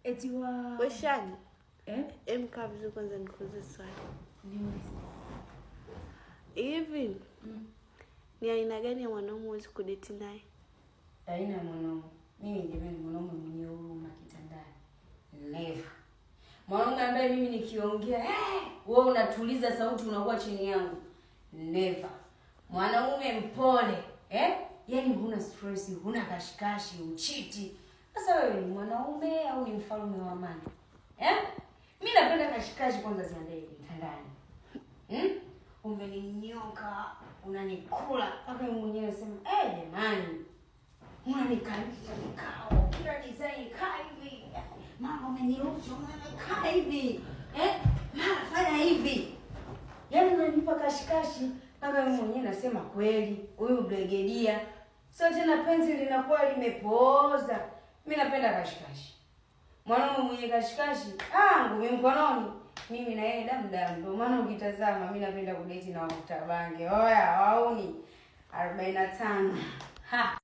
Eti wa Weshani. Kabisa kwanza nikuulize swali. Niulize. Hivi ni aina gani ya mwanaume huwezi kudate naye? Aina ya mwanaume. Mimi jamani mwanaume mwenye huruma kitandani. Never. Mwanaume ambaye mimi nikiongea, wewe unatuliza sauti unakuwa chini yangu. Never. Mwanaume mpole, yaani huna stress, huna kashikashi, uchiti. Sasa wewe ni mwanaume au ni mfalme wa amani? Mimi napenda kashikashi kwanza ziandae kitandani. Umeninyoka, unanikula, mpaka mimi mwenyewe nasema, jamani. Unanikalisha kikao, kila design kaa hivi. Mama umenirusha, unakaa hivi. Mama fanya hivi. Yaani unanipa kashikashi, mpaka mimi mwenyewe nasema kweli, huyu brigedia. Sio tena penzi linakuwa limepooza. Mimi napenda kashikashi. Mwanaume mwenye kashikashi, ngumi mkononi. Mimi na yeye damu. Ndio maana ukitazama mimi napenda kudate na wakuta bange. Oya, wauni 45.